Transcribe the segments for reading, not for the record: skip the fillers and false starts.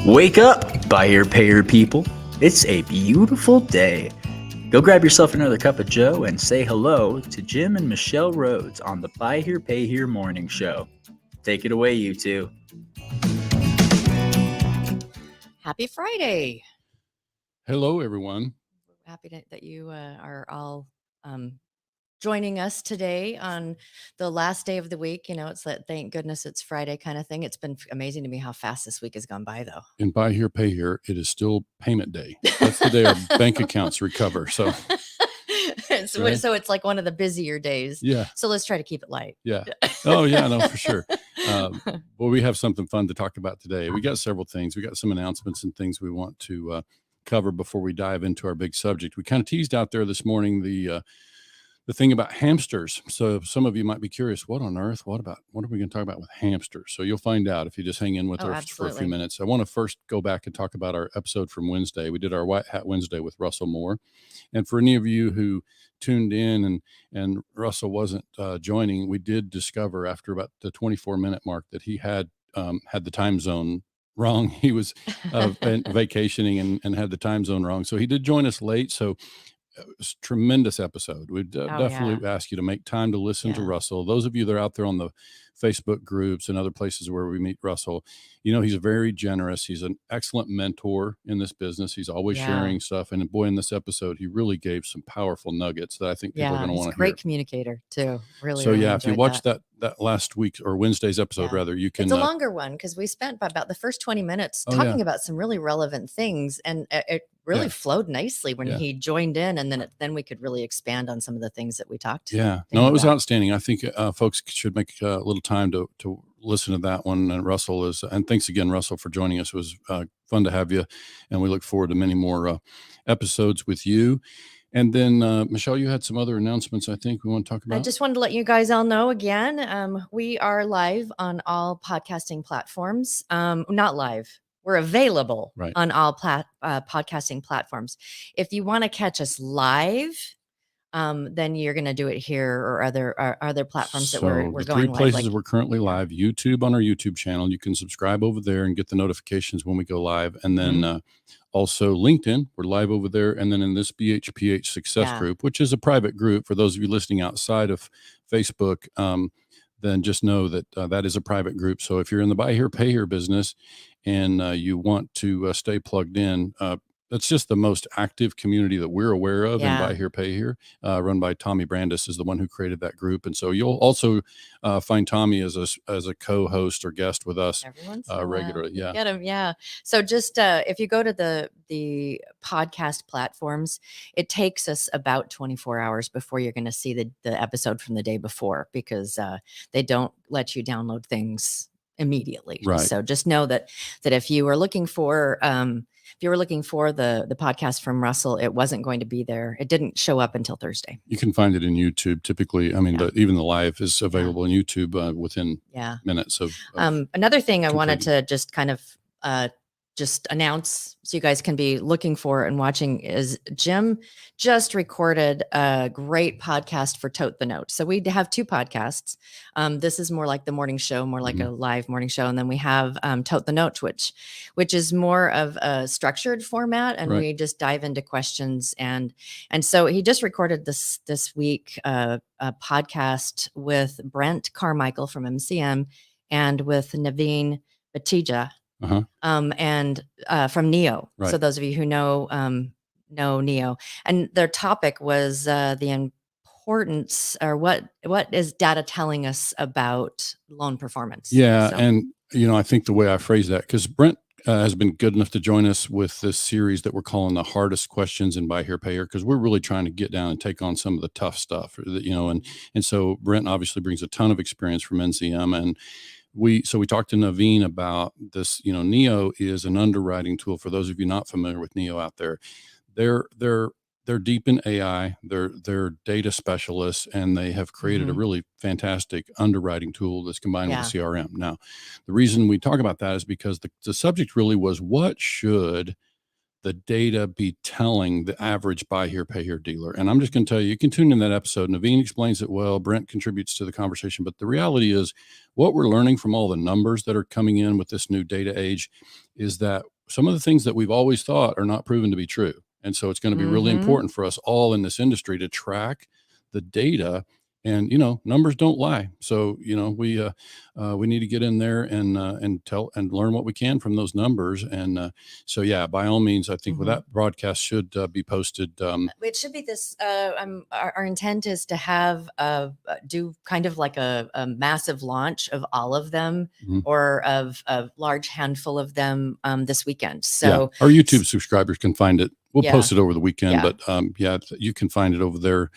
Wake up, buy here, pay here people. It's a beautiful day. Go grab yourself another cup of joe and say hello to Jim and Michelle Rhodes on the Buy Here, Pay Here morning show. Take it away, you two. Happy Friday. Hello, everyone. Happy that you are all joining us today on the last day of the week. You know, it's that thank goodness it's Friday kind of thing. It's been amazing to me how fast this week has gone by, though. And buy here, pay here. It is still payment day. That's the day our bank accounts recover. So, right? So it's like one of the busier days. Yeah. So let's try to keep it light. Yeah. Oh, yeah, no, for sure. Well, we have something fun to talk about today. We got several things. We got some announcements and things we want to cover before we dive into our big subject. We kind of teased out there this morning the thing about hamsters. So some of you might be curious, what on earth? What are we going to talk about with hamsters? So you'll find out if you just hang in with us for a few minutes. I want to first go back and talk about our episode from Wednesday. We did our White Hat Wednesday with Russell Moore. And for any of you who tuned in and Russell wasn't joining, we did discover after about the 24-minute mark that he had the time zone wrong. He was vacationing and had the time zone wrong. So he did join us late. So it was a tremendous episode. We'd definitely ask you to make time to listen to Russell. Those of you that are out there on the Facebook groups and other places where we meet Russell, you know, he's very generous. He's an excellent mentor in this business. He's always sharing stuff. And boy, in this episode, he really gave some powerful nuggets that I think people are going to want to hear. Great communicator too. Really. So if you watched that last week or Wednesday's episode, rather, you can. It's a longer one because we spent about the first 20 minutes talking about some really relevant things, and it really flowed nicely when he joined in, and then we could really expand on some of the things that we talked. Yeah, no, it was outstanding. I think folks should make a little time to listen to that one. And and thanks again, Russell, for joining us. It was fun to have you, and we look forward to many more episodes with you. And then, Michelle, you had some other announcements I think we want to talk about. I just wanted to let you guys all know again, we are live on all podcasting platforms. Not live. We're available on all podcasting platforms. If you want to catch us live, then you're going to do it here or other platforms that we're going live. 3 places we're currently live. YouTube on our YouTube channel. You can subscribe over there and get the notifications when we go live. And then also LinkedIn, we're live over there. And then in this BHPH Success Group, which is a private group for those of you listening outside of Facebook, then just know that that is a private group. So if you're in the buy here, pay here business and you want to stay plugged in, that's just the most active community that we're aware of in Buy Here, Pay Here, run by Tommy Brandis is the one who created that group. And so you'll also find Tommy as a co-host or guest with us regularly. Yeah. Get him. Yeah. So just if you go to the podcast platforms, it takes us about 24 hours before you're going to see the episode from the day before, because they don't let you download things immediately. Right. So just know that if you were looking for the podcast from Russell, it wasn't going to be there. It didn't show up until Thursday. You can find it in YouTube. Typically, I mean, even the live is available in YouTube within minutes of another thing I wanted to just kind of just announce so you guys can be looking for and watching is Jim just recorded a great podcast for Tote the Note. So we have 2 podcasts. This is more like the morning show, more like a live morning show. And then we have Tote the Note, which is more of a structured format. And we just dive into questions. And so he just recorded this week, a podcast with Brent Carmichael from MCM and with Naveen Batija. And from NEO. So those of you who know NEO, and their topic was the importance, or what is data telling us about loan performance. And you know, I think the way I phrase that, because Brent has been good enough to join us with this series that we're calling the hardest questions in Buy Here, Pay Here, because we're really trying to get down and take on some of the tough stuff, you know, and so Brent obviously brings a ton of experience from NCM, and we talked to Naveen about this. You know, NEO is an underwriting tool. For those of you not familiar with NEO out there, they're deep in AI. They're data specialists, and they have created a really fantastic underwriting tool that's combined with the CRM. Now, the reason we talk about that is because the subject really was, what should the data be telling the average buy here, pay here dealer? And I'm just going to tell you, you can tune in that episode. Naveen explains it well. Brent contributes to the conversation. But the reality is, what we're learning from all the numbers that are coming in with this new data age is that some of the things that we've always thought are not proven to be true. And so it's going to be really important for us all in this industry to track the data. And numbers don't lie. So we need to get in there and tell and learn what we can from those numbers. And so yeah, by all means, I think that broadcast should be posted. It should be this. Our intent is to have do kind of like a massive launch of all of them, or of a large handful of them this weekend. So our YouTube subscribers can find it. We'll post it over the weekend, but you can find it over there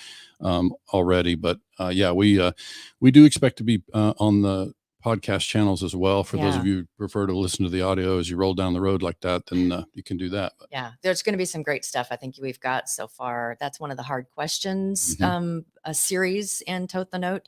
already. But we do expect to be on the podcast channels as well. For those of you who prefer to listen to the audio as you roll down the road like that, then you can do that. But. Yeah, there's going to be some great stuff I think we've got so far. That's one of the hard questions, a series in Tote the Note.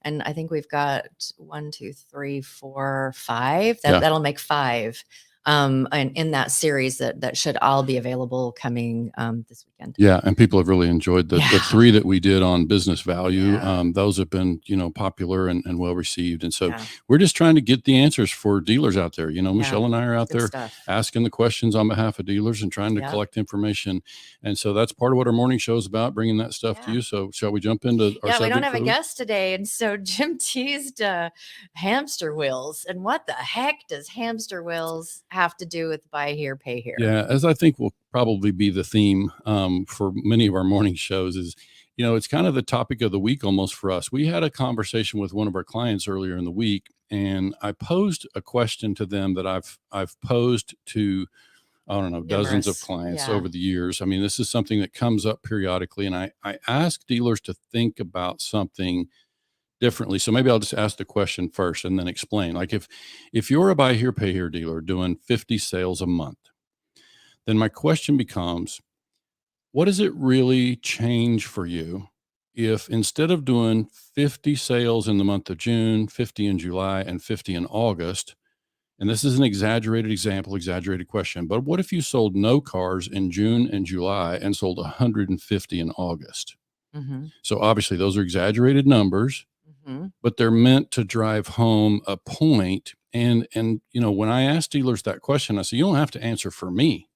And I think we've got 1, 2, 3, 4, 5. That'll make 5. And in that series that should all be available coming this weekend. Yeah. And people have really enjoyed the 3 that we did on business value. Those have been, popular and well received. And so we're just trying to get the answers for dealers out there. Michelle and I are out there asking the questions on behalf of dealers and trying to collect information. And so that's part of what our morning show is about, bringing that stuff to you. So shall we jump into our subject? We don't have a guest today. And so Jim teased hamster wheels. And what the heck does hamster wheels have to do with buy here, pay here? Yeah, as I think will probably be the theme for many of our morning shows is, it's kind of the topic of the week almost for us. We had a conversation with one of our clients earlier in the week, and I posed a question to them that I've posed to, I don't know, dozens of clients over the years. I mean, this is something that comes up periodically, and I ask dealers to think about something differently. So maybe I'll just ask the question first and then explain. Like if you're a buy here, pay here dealer doing 50 sales a month, then my question becomes, what does it really change for you if instead of doing 50 sales in the month of June, 50 in July, and 50 in August, and this is an exaggerated example, exaggerated question, but what if you sold no cars in June and July and sold 150 in August? So obviously those are exaggerated numbers, but they're meant to drive home a point. And when I ask dealers that question, I say, you don't have to answer for me,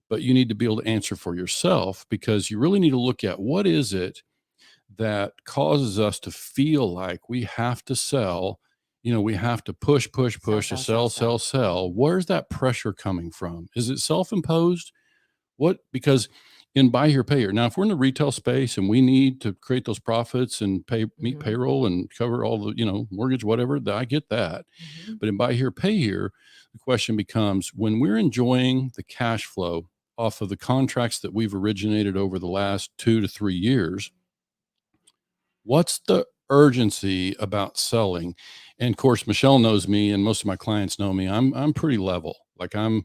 but you need to be able to answer for yourself, because you really need to look at what is it that causes us to feel like we have to sell, we have to push to sell. Where's that pressure coming from? Is it self-imposed? Because in buy here, pay here. Now, if we're in the retail space and we need to create those profits and meet payroll and cover all the, mortgage, whatever, I get that. But in buy here, pay here, the question becomes, when we're enjoying the cash flow off of the contracts that we've originated over the last 2 to 3 years, what's the urgency about selling? And of course, Michelle knows me, and most of my clients know me. I'm pretty level. Like I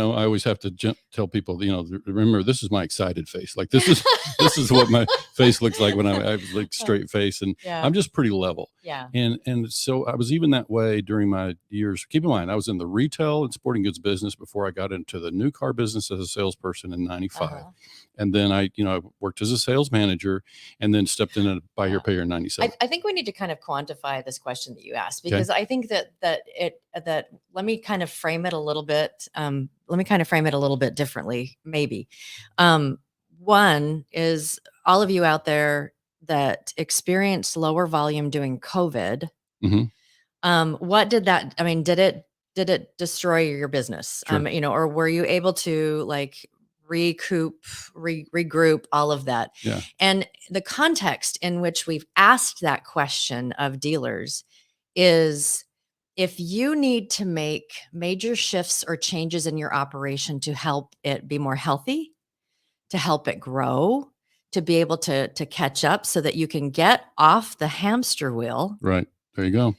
always have to tell people, remember, this is my excited face. Like this is what my face looks like when I have like straight face, and I'm just pretty level. Yeah. And so I was even that way during my years. Keep in mind, I was in the retail and sporting goods business before I got into the new car business as a salesperson in 95. And then I worked as a sales manager and then stepped in a buy here, pay here in 97. I think we need to kind of quantify this question that you asked, because I think that let me kind of frame it a little bit. Let me kind of frame it a little bit differently, maybe. One is all of you out there that experienced lower volume during COVID. What did that, I mean, did it destroy your business? Sure. Or were you able to like regroup, all of that? Yeah. And the context in which we've asked that question of dealers is, if you need to make major shifts or changes in your operation to help it be more healthy, to help it grow, to be able to catch up so that you can get off the hamster wheel. Right. There you go.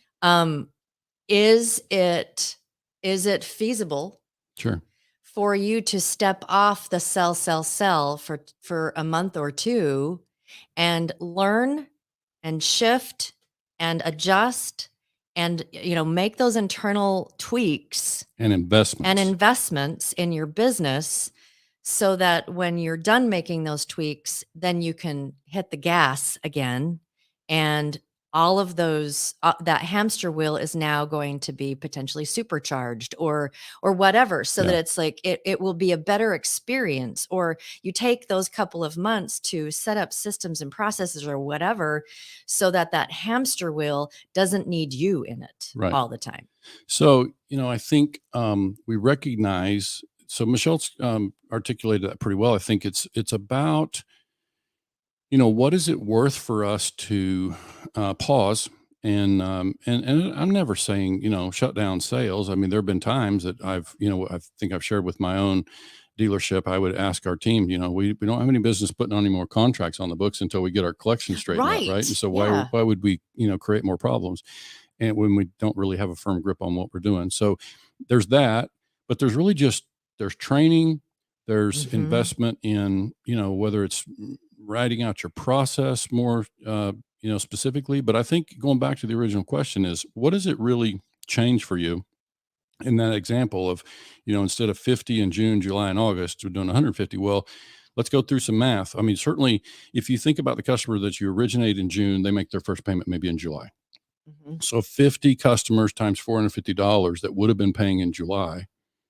Is it feasible? Sure. For you to step off the sell for a month or two and learn and shift and adjust and, make those internal tweaks and investments in your business, so that when you're done making those tweaks, then you can hit the gas again and all of those that hamster wheel is now going to be potentially supercharged or whatever, so that Yeah. it's like it will be a better experience. Or you take those couple of months to set up systems and processes or whatever, so that that hamster wheel doesn't need you in it Right. all the time. So, I think we recognize. So Michelle's articulated that pretty well. I think it's about, what is it worth for us to pause and I'm never saying, shut down sales. I mean, there have been times that I think I've shared with my own dealership. I would ask our team, we don't have any business putting on any more contracts on the books until we get our collection straightened out, right? Right. And so Yeah. why would we, create more problems? And when we don't really have a firm grip on what we're doing. So there's that, but there's really there's training, there's Mhm. investment in, whether it's writing out your process more, specifically. But I think going back to the original question is, what does it really change for you in that example of, instead of 50 in June, July, and August, we're doing 150. Well, let's go through some math. I mean, certainly if you think about the customer that you originate in June, they make their first payment maybe in July. Mhm. So 50 customers times $450 that would have been paying in July.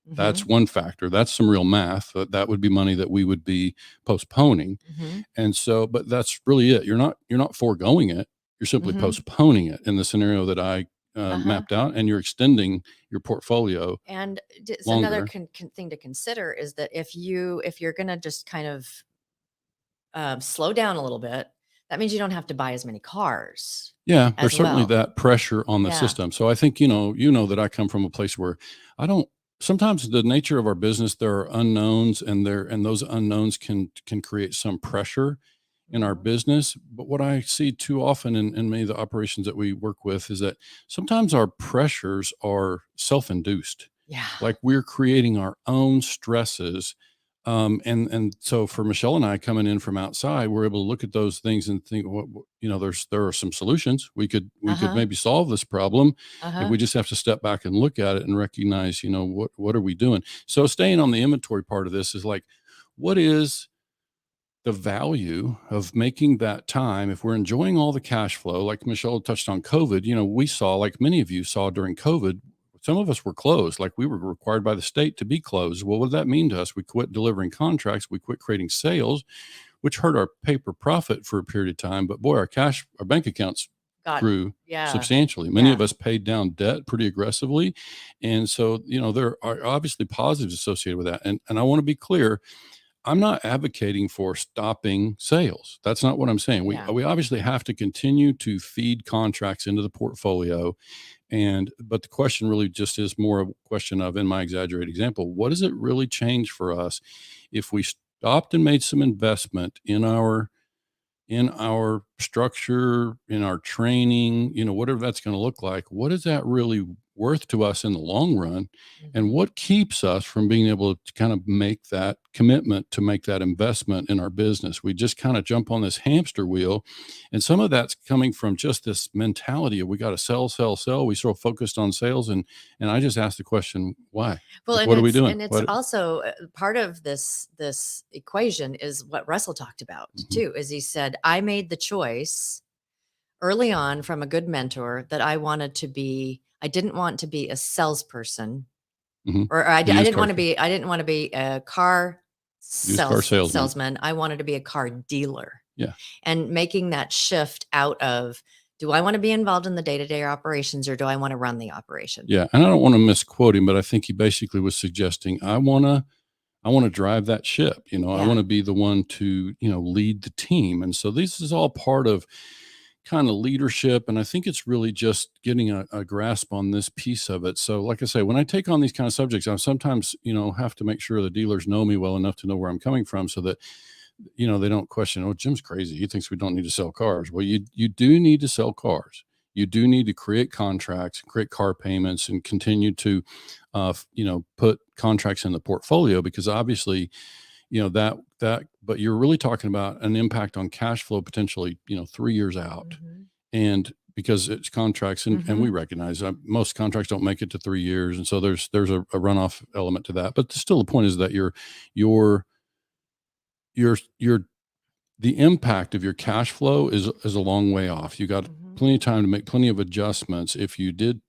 That's Mhm. one factor. That's some real math. That would be money that we would be postponing. Mhm. And so, but that's really it. You're not foregoing it. You're simply Mhm. postponing it in the scenario that I Uh-huh. mapped out, and you're extending your portfolio And another longer. thing to consider is that if you're going to just kind of slow down a little bit, that means you don't have to buy as many cars Yeah, there's as certainly well. that pressure on the Yeah. system. So I think, you know that I come from a place where I don't sometimes the nature of our business, there are unknowns, and those unknowns can create some pressure in our Mhm. business. But what I see too often in many of the operations that we work with is that sometimes our pressures are self-induced. Yeah. Like we're creating our own stresses. And so for Michelle and I coming in from outside, we're able to look at those things and think, there are some solutions. We could Uh-huh. maybe solve this problem if Uh-huh. we just have to step back and look at it and recognize, what are we doing? So staying on the inventory part of this is like, what is the value of making that time if we're enjoying all the cash flow? Like Michelle touched on COVID, we saw, like many of you saw during COVID, some of us were closed, like we were required by the state to be closed. Well, what did that mean to us? We quit delivering contracts, we quit creating sales, which hurt our paper profit for a period of time. But boy, our bank accounts Got grew yeah. substantially. Many of Yeah. us paid down debt pretty aggressively. And so, there are obviously positives associated with that. And I want to be clear, I'm not advocating for stopping sales. That's not what I'm saying. We Yeah. we obviously have to continue to feed contracts into the portfolio, but the question really just is more of a question of, in my exaggerated example, what does it really change for us if we stopped and made some investment in our structure, in our training, whatever that's going to look like? What is that really worth to us in the long run? And Mhm. what keeps us from being able to kind of make that commitment to make that investment in our business? We just kind of jump on this hamster wheel. And some of that's coming from just this mentality of we got to sell, sell, sell. We sort of focused on sales. And I just asked the question, why? Well, Like, and what are we doing? it's What? also part of this equation is what Russell talked about Mhm. too. Is he said, I made the choice early on from a good mentor that I didn't want to be a salesperson, Mhm. or I Used didn't car, want to be, I didn't want to be a car used car salesman. salesman. I wanted to be a car dealer. Yeah. And making that shift out of, do I want to be involved in the day-to-day operations, or do I want to run the operation? Yeah. And I don't want to misquote him, but I think he basically was suggesting, I want to drive that ship. I Yeah. want to be the one to, lead the team. And so this is all part of kind of leadership. And I think it's really just getting a grasp on this piece of it. So like I say, when I take on these kind of subjects, I sometimes, have to make sure the dealers know me well enough to know where I'm coming from, so that, they don't question, oh, Jim's crazy, he thinks we don't need to sell cars. Well, you do need to sell cars. You do need to create contracts, create car payments, and continue to, put contracts in the portfolio, because obviously, but you're really talking about an impact on cash flow potentially, 3 years out. Mhm. And because it's contracts, and we Mhm. recognize most contracts don't make it to 3 years. And so there's a runoff element to that. But still, the point is that your, your, the impact of your cash flow is a long way off. You got Mhm. plenty of time to make plenty of adjustments if you did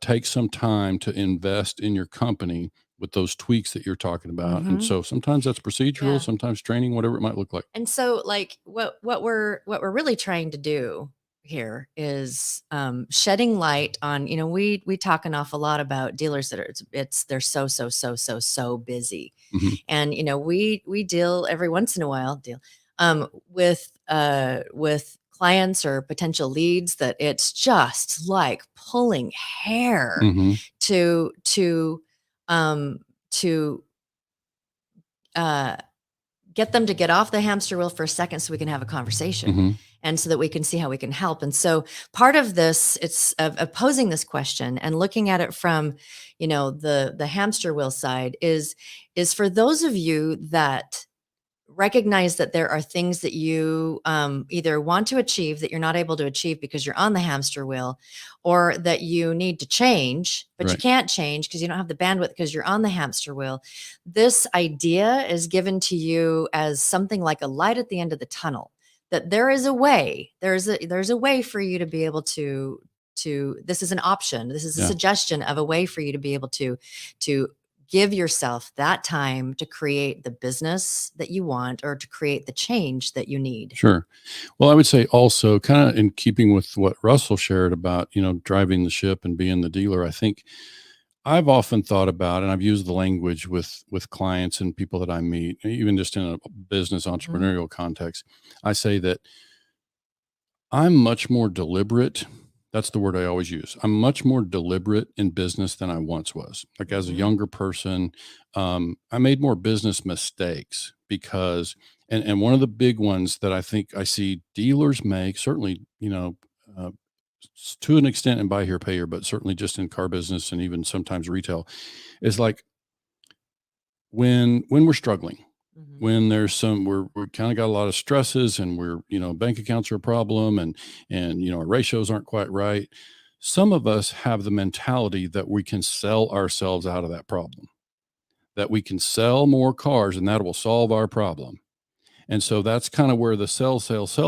take some time to invest in your company with those tweaks that you're talking about. And so sometimes that's procedural, Yeah. sometimes training, whatever it might look like. And so, like, what we're really trying to do here is shedding light on, we talk an awful lot about dealers that are they're so busy, Mhm. and we deal every once in a while with clients or potential leads that it's just like pulling hair Mhm. to um to uh get them to get off the hamster wheel for a second so we can have a conversation, Mhm. and so that we can see how we can help. And so part of this, it's of posing this question and looking at it from, the hamster wheel side is for those of you that recognize that there are things that you either want to achieve that you're not able to achieve because you're on the hamster wheel, or that you need to change, but you Right. can't change because you don't have the bandwidth because you're on the hamster wheel. This idea is given to you as something like a light at the end of the tunnel, that there is a way, there's a way for you to be able to this is an option, this is a Yeah. suggestion of a way for you to be able to give yourself that time to create the business that you want, or to create the change that you need. Sure. Well, I would say also kind of in keeping with what Russell shared about, driving the ship and being the dealer. I think I've often thought about, and I've used the language with clients and people that I meet, even just in a business entrepreneurial context. I say that I'm much more deliberate. That's the word I always use. I'm much more deliberate in business than I once was. Like as a younger person, I made more business mistakes because, and one of the big ones that I think I see dealers make, certainly, uh, to an extent in buy here, pay here, but certainly just in car business and even sometimes retail, is like when we're struggling, when there's we're kind of got a lot of stresses, and we're, bank accounts are a problem, and our ratios aren't quite right. Some of us have the mentality that we can sell ourselves out of that problem, that we can sell more cars and that will solve our problem. And so that's kind of where the sell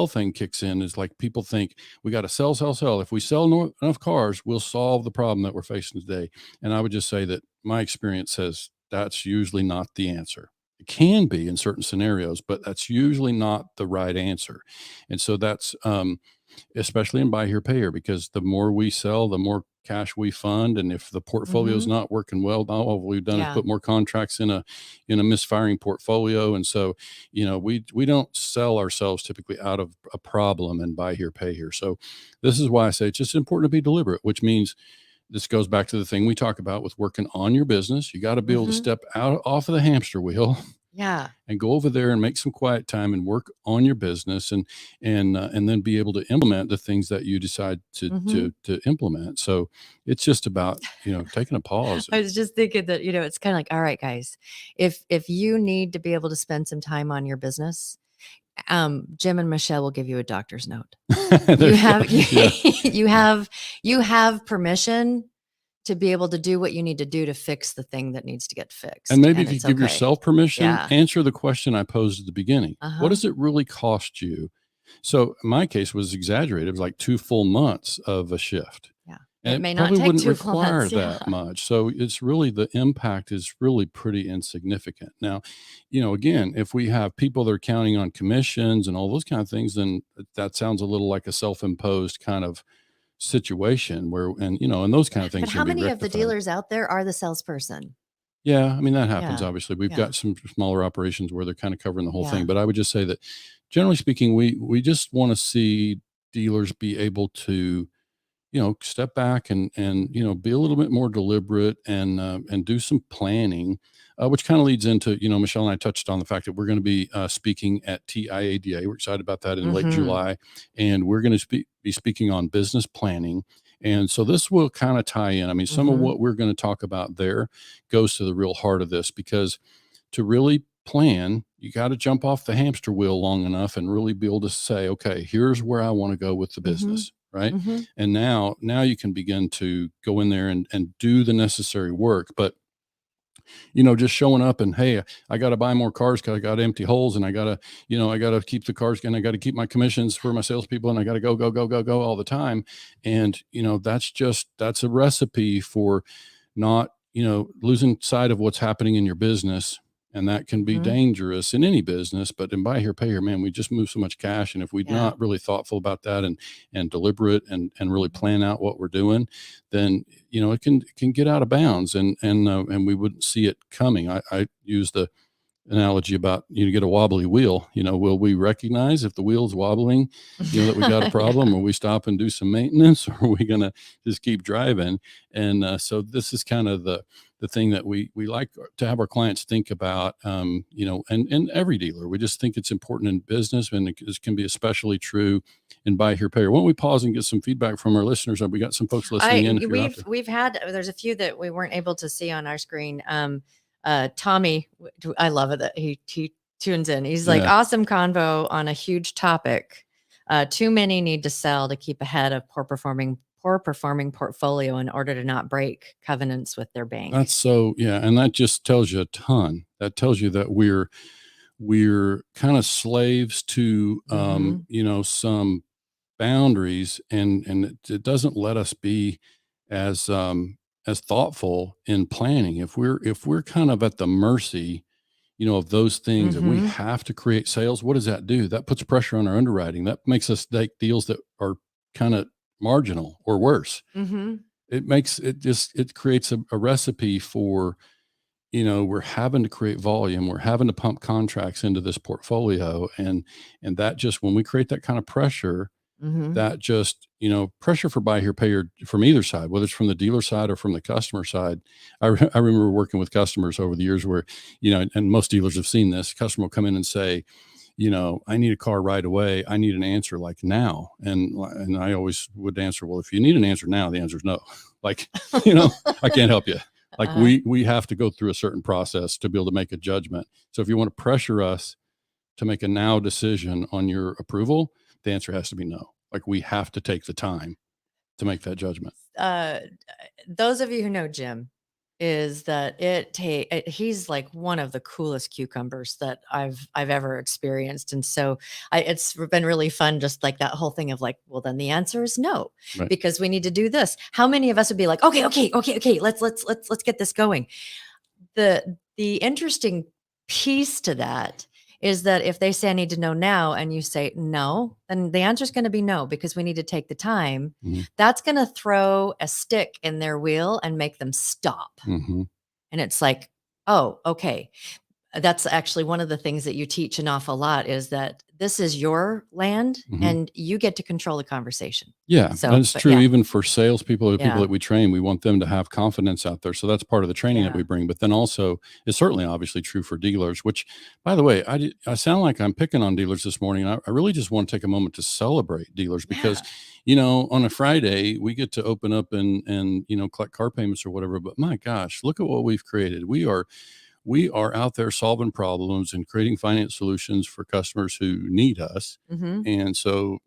thing kicks in, is like people think we got to sell. If we sell enough cars, we'll solve the problem that we're facing today. And I would just say that my experience says that's usually not the answer. It can be in certain scenarios, but that's usually not the right answer. And so that's, especially in buy here, pay here, because the more we sell, the more cash we fund. And if the portfolio is not working well, now all we've done is put more contracts in a misfiring portfolio. And so, we don't sell ourselves typically out of a problem and buy here, pay here. So this is why I say it's just important to be deliberate, which means this goes back to the thing we talk about with working on your business. You got to be able to step out off of the hamster wheel Yeah. and go over there and make some quiet time and work on your business, and then be able to implement the things that you decide to implement. So it's just about, taking a pause. I was just thinking that, it's kind of like, all right, guys, if you need to be able to spend some time on your business, Jim and Michelle will give you a doctor's note. There You you have, go. Yeah. you have permission to be able to do what you need to do to fix the thing that needs to get fixed. And maybe if you it's give okay. yourself permission, Yeah. answer the question I posed at the beginning. What does it really cost you? So my case was exaggerated. It was like 2 full months of a shift. Yeah. And It may it not probably take wouldn't 2 full require months. Yeah. that much. So it's really, the impact is really pretty insignificant. Now, again, if we have people that are counting on commissions and all those kind of things, then that sounds a little like a self-imposed kind of situation where, and those kind of things But can how be many of the rectified. dealers out there are the salesperson? Yeah, I mean, that happens, Yeah. obviously. We've Yeah. got some smaller operations where they're kind of covering the whole Yeah. thing. But I would just say that generally speaking, we just want to see dealers be able to, step back and be a little bit more deliberate, and do some planning, which kind of leads into, Michelle and I touched on the fact that we're going to be speaking at TIADA. We're excited about that in late July, and we're going to be speaking on business planning. And so this will kind of tie in. I mean, some of what we're going to talk about there goes to the real heart of this, because to really plan, you got to jump off the hamster wheel long enough and really be able to say, okay, here's where I want to go with the business. Right. And now you can begin to go in there and do the necessary work. But just showing up and, hey, I got to buy more cars because I got empty holes, and I got to keep the cars, and I got to keep my commissions for my salespeople, and I got to go all the time. And, that's a recipe for not, losing sight of what's happening in your business. And that can be dangerous in any business, but in buy here, pay here, man, we just move so much cash. And if we're not really thoughtful about that and deliberate and really plan out what we're doing, then, it can get out of bounds, and we wouldn't see it coming. I use the analogy about, you get a wobbly wheel, will we recognize if the wheel's wobbling, that we got a problem? Will we stop and do some maintenance, or are we going to just keep driving? And so this is kind of the thing that we like to have our clients think about, and every dealer. We just think it's important in business, and it can be especially true in buy here, pay here. Why don't we pause and get some feedback from our listeners? We got some folks listening in. We've had, there's a few that we weren't able to see on our screen. Tommy, I love it that he tunes in. He's like, awesome convo on a huge topic. Too many need to sell to keep ahead of poor performing portfolio in order to not break covenants with their bank. That's so, and that just tells you a ton. That tells you that we're kind of slaves to some boundaries, and it doesn't let us be as thoughtful in planning. If we're kind of at the mercy, of those things, and we have to create sales, what does that do? That puts pressure on our underwriting. That makes us take deals that are kind of marginal or worse. It creates a recipe for, we're having to create volume. We're having to pump contracts into this portfolio. And that just, when we create that kind of pressure, that just, pressure for buy here, pay here from either side, whether it's from the dealer side or from the customer side. I remember working with customers over the years where, and most dealers have seen this, customer will come in and say, I need a car right away. I need an answer like now. And I always would answer, well, if you need an answer now, the answer is no. Like, I can't help you. Like we have to go through a certain process to be able to make a judgment. So if you want to pressure us to make a now decision on your approval, the answer has to be no. Like, we have to take the time to make that judgment. Those of you who know Jim, is that he's like one of the coolest cucumbers that I've ever experienced. And so it's been really fun. Just like that whole thing of like, well, then the answer is no, because we need to do this. How many of us would be like, okay, let's get this going. The interesting piece to that is that if they say I need to know now, and you say no, then the answer is going to be no, because we need to take the time. That's going to throw a stick in their wheel and make them stop. And it's like, oh, okay. That's actually one of the things that you teach an awful lot, is that this is your land and you get to control the conversation. Yeah, so, that's true. Even for salespeople or people that we train, we want them to have confidence out there. So that's part of the training that we bring. But then also, it's certainly obviously true for dealers, which, by the way, I sound like I'm picking on dealers this morning. I really just want to take a moment to celebrate dealers, because, on a Friday, we get to open up and collect car payments or whatever. But my gosh, look at what we've created. We are out there solving problems and creating finance solutions for customers who need us. And so,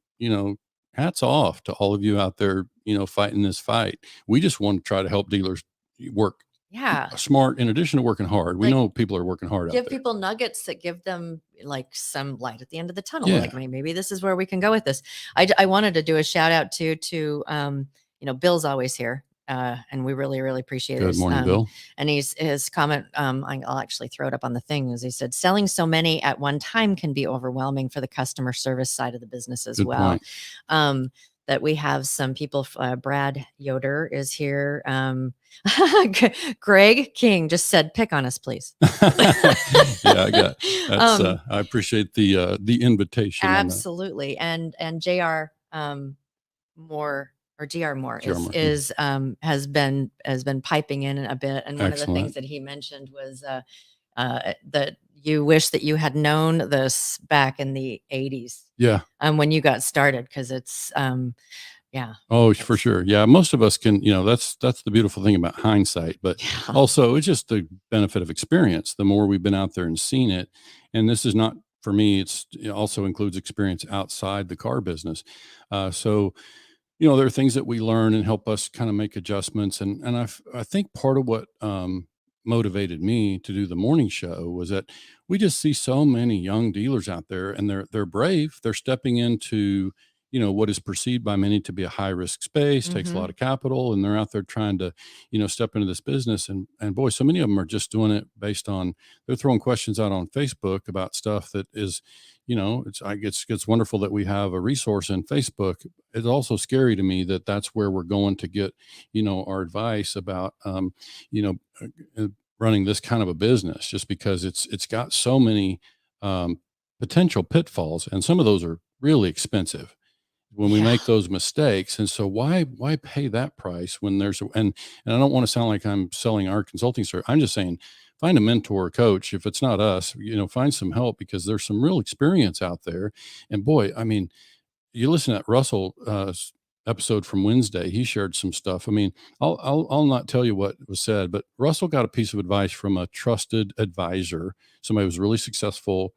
hats off to all of you out there, fighting this fight. We just want to try to help dealers work smart, in addition to working hard. We know people are working hard out there. Give people nuggets that give them like some light at the end of the tunnel. Like, maybe this is where we can go with this. I wanted to do a shout out to Bill's always here. And we really, really appreciate it. Good morning, Bill. And his comment, I'll actually throw it up on the thing, is he said, selling so many at one time can be overwhelming for the customer service side of the business as well. That we have some people, Brad Yoder is here. Greg King just said, pick on us, please. I appreciate the invitation. Absolutely. And JR Moore, or GR Moore has been piping in a bit. And one of the things that he mentioned was that you wish that you had known this back in the 80s. When you got started, because it's Oh, for sure. Yeah. Most of us can, that's the beautiful thing about hindsight, but also it's just the benefit of experience. The more we've been out there and seen it, and this is not, for me, it also includes experience outside the car business. So, there are things that we learn and help us kind of make adjustments. And I think part of what motivated me to do the morning show was that we just see so many young dealers out there, and they're brave. They're stepping into, what is perceived by many to be a high risk space, takes a lot of capital, and they're out there trying to, step into this business. And boy, so many of them are just doing it based on, they're throwing questions out on Facebook about stuff that is, it's wonderful that we have a resource in Facebook. It's also scary to me that that's where we're going to get, our advice about, running this kind of a business, just because it's got so many potential pitfalls, and some of those are really expensive when we make those mistakes. And so why pay that price when there's and I don't want to sound like I'm selling our consulting service. I'm just saying, find a mentor or coach. If it's not us, find some help, because there's some real experience out there. And boy, I mean, you listen to that Russell episode from Wednesday, he shared some stuff. I mean, I'll not tell you what was said, but Russell got a piece of advice from a trusted advisor, somebody who was really successful,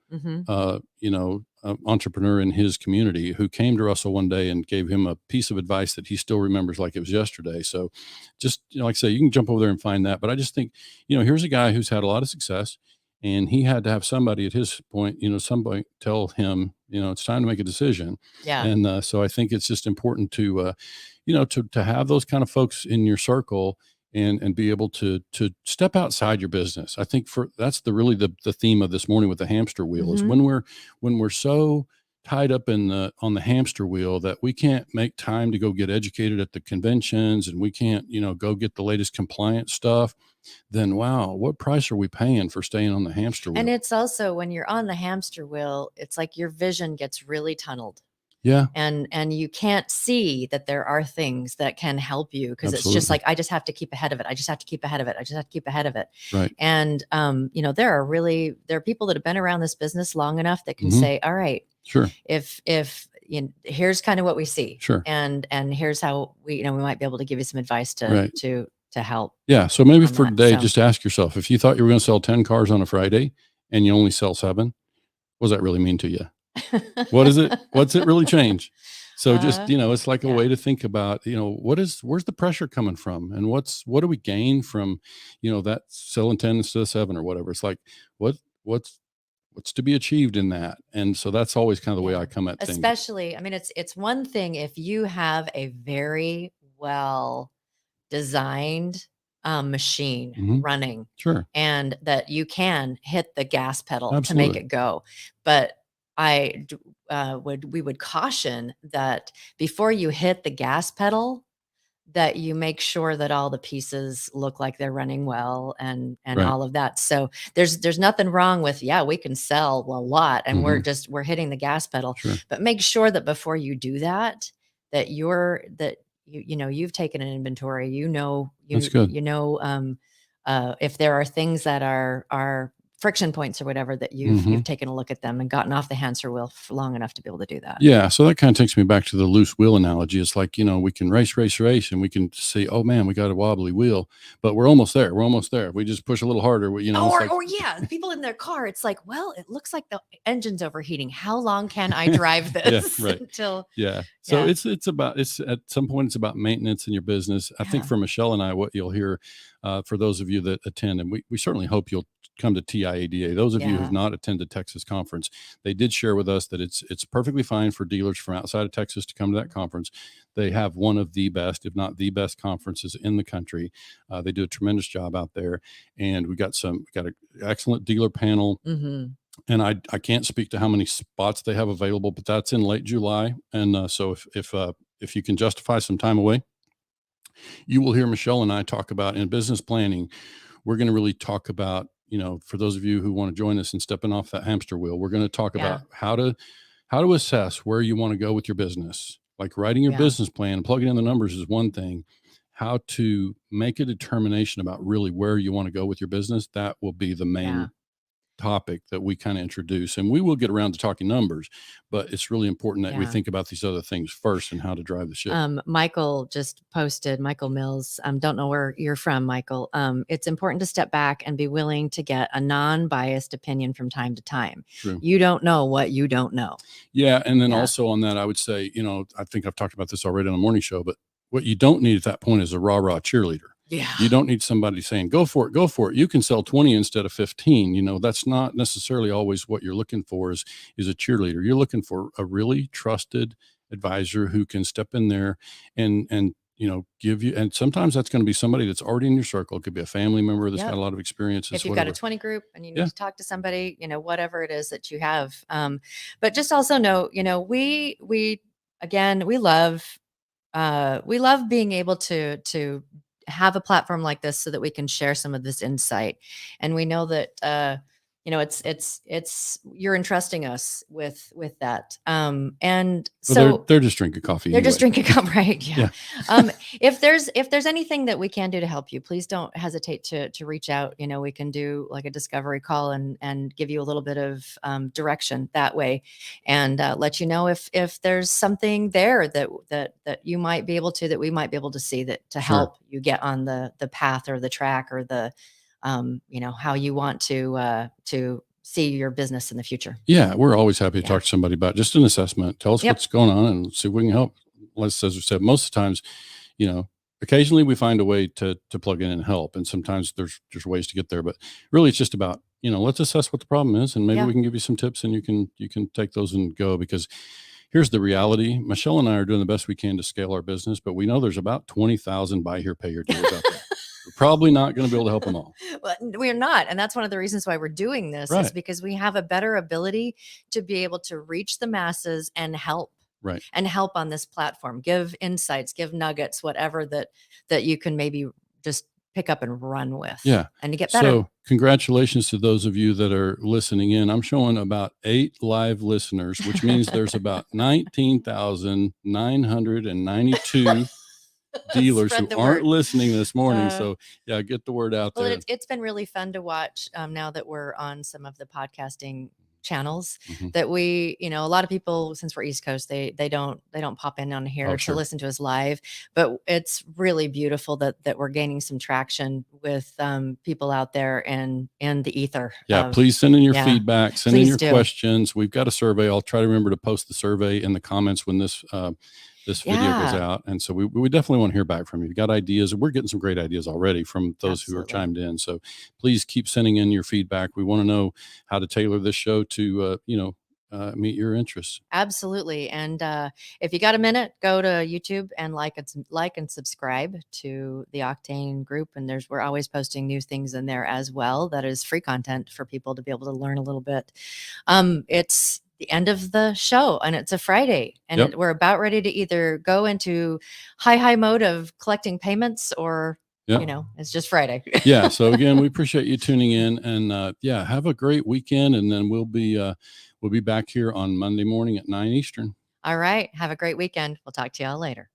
entrepreneur in his community, who came to Russell one day and gave him a piece of advice that he still remembers like it was yesterday. So just, like I say, you can jump over there and find that. But I just think, here's a guy who's had a lot of success, and he had to have somebody at his point, somebody tell him, it's time to make a decision. Yeah. And so I think it's just important to, to have those kind of folks in your circle, and be able to step outside your business. I think that's really the theme of this morning with the hamster wheel, is when we're so tied up on the hamster wheel that we can't make time to go get educated at the conventions, and we can't, go get the latest compliance stuff. Then wow, what price are we paying for staying on the hamster wheel? And it's also, when you're on the hamster wheel, it's like your vision gets really tunneled. Yeah. And you can't see that there are things that can help you, because it's just like, I just have to keep ahead of it. I just have to keep ahead of it. I just have to keep ahead of it. Right. And, there are people that have been around this business long enough that can say, all right, sure, if here's kind of what we see. Sure. And here's how we might be able to give you some advice to help. Yeah. So maybe for today, just ask yourself, if you thought you were going to sell 10 cars on a Friday and you only sell 7, what does that really mean to you? What is it? What's it really change? So just, it's like a way to think about, where's the pressure coming from, and what do we gain from, that selling 10 instead of 7 or whatever. It's like, what's to be achieved in that? And so that's always kind of the way I come at things. Especially, I mean, it's one thing if you have a very well designed machine running, sure, and that you can hit the gas pedal Absolutely. to make it go. But we would caution that before you hit the gas pedal, that you make sure that all the pieces look like they're running well, and Right. all of that. So there's nothing wrong with, we can sell a lot, and we're hitting the gas pedal, Sure. but make sure that before you do that, that you've taken an inventory, That's good. if there are things that are friction points or whatever, that you've taken a look at them and gotten off the hamster wheel for long enough to be able to do that. Yeah. So that kind of takes me back to the loose wheel analogy. It's like, we can race, and we can see, oh man, we got a wobbly wheel, but we're almost there. We just push a little harder. People in their car, it's like, well, it looks like the engine's overheating. How long can I drive this? Yeah, right. Until So it's at some point, it's about maintenance in your business. I think for Michelle and I, what you'll hear, for those of you that attend, and we certainly hope you'll come to TIADA. Those of you who have not attended Texas conference, they did share with us that it's perfectly fine for dealers from outside of Texas to come to that conference. They have one of the best, if not the best, conferences in the country. They do a tremendous job out there, and we got an excellent dealer panel. And I can't speak to how many spots they have available, but that's in late July. And so if you can justify some time away, you will hear Michelle and I talk about, in business planning, we're going to really talk about, for those of you who want to join us in stepping off that hamster wheel, we're going to talk about how to assess where you want to go with your business. Like writing your business plan and plugging in the numbers is one thing. How to make a determination about really where you want to go with your business, that will be the main topic that we kind of introduce. And we will get around to talking numbers, but it's really important that we think about these other things first and how to drive the ship. Michael just posted, Michael Mills, don't know where you're from, Michael. It's important to step back and be willing to get a non-biased opinion from time to time. True. You don't know what you don't know. Yeah. And then also on that, I would say, I think I've talked about this already on the morning show, but what you don't need at that point is a rah-rah cheerleader. Yeah. You don't need somebody saying, go for it, go for it. You can sell 20 instead of 15. You know, that's not necessarily always what you're looking for is a cheerleader. You're looking for a really trusted advisor who can step in there and you know, give you, and sometimes that's going to be somebody that's already in your circle. It could be a family member that's Yep. got a lot of experience. If you've got a 20 group and you need Yeah. to talk to somebody, you know, whatever it is that you have. But just also know, you know, we again, we love being able to have a platform like this so that we can share some of this insight. And we know that, you know, it's you're entrusting us with that. And Well, so they're just drinking coffee. they're just anyway. drinking cup, right? Yeah. Yeah. If there's anything that we can do to help you, please don't hesitate to reach out. You know, we can do like a discovery call and give you a little bit of direction that way, and let you know if there's something there that you might be able to, that we might be able to see, that to Sure. help you get on the path or the track or the you know, how you want to see your business in the future. Yeah, we're always happy to Yeah. talk to somebody about just an assessment. Tell us Yep. what's going on and see if we can help. As we said, most of the times, you know, occasionally we find a way to plug in and help, and sometimes there's ways to get there. But really, it's just about, you know, let's assess what the problem is, and maybe Yeah. we can give you some tips, and you can take those and go. Because here's the reality: Michelle and I are doing the best we can to scale our business, but we know there's about 20,000 buy here, pay here dealers out there. We're probably not going to be able to help them all. Well, we're not. And that's one of the reasons why we're doing this, is Right. because we have a better ability to be able to reach the masses and help. Right. And help on this platform, give insights, give nuggets, whatever that you can maybe just pick up and run with. Yeah. And to get better. So congratulations to those of you that are listening in. I'm showing about 8 live listeners, which means there's about 19,992 dealers who Spread the aren't word. listening this morning. So yeah, get the word out Well, there. it's been really fun to watch now that we're on some of the podcasting channels, Mhm. that we, you know, a lot of people, since we're East Coast, they don't pop in on here Oh, to sure. listen to us live, but it's really beautiful that we're gaining some traction with people out there and in the ether. Yeah, please send in your yeah, feedback, send in please your do. questions. We've got a survey. I'll try to remember to post the survey in the comments when this video goes Yeah. out. And so we definitely want to hear back from you. You've got ideas. We're getting some great ideas already from those who are Absolutely. chimed in. So please keep sending in your feedback. We want to know how to tailor this show to, meet your interests. Absolutely. And if you got a minute, go to YouTube and like and subscribe to the Octane group. And we're always posting new things in there as well. That is free content for people to be able to learn a little bit. It's the end of the show and it's a Friday, and Yep. we're about ready to either go into high mode of collecting payments, or Yep. you know, it's just Friday. Yeah. So again, we appreciate you tuning in, and have a great weekend. And then we'll be back here on Monday morning at 9 Eastern. All right. Have a great weekend. We'll talk to y'all later.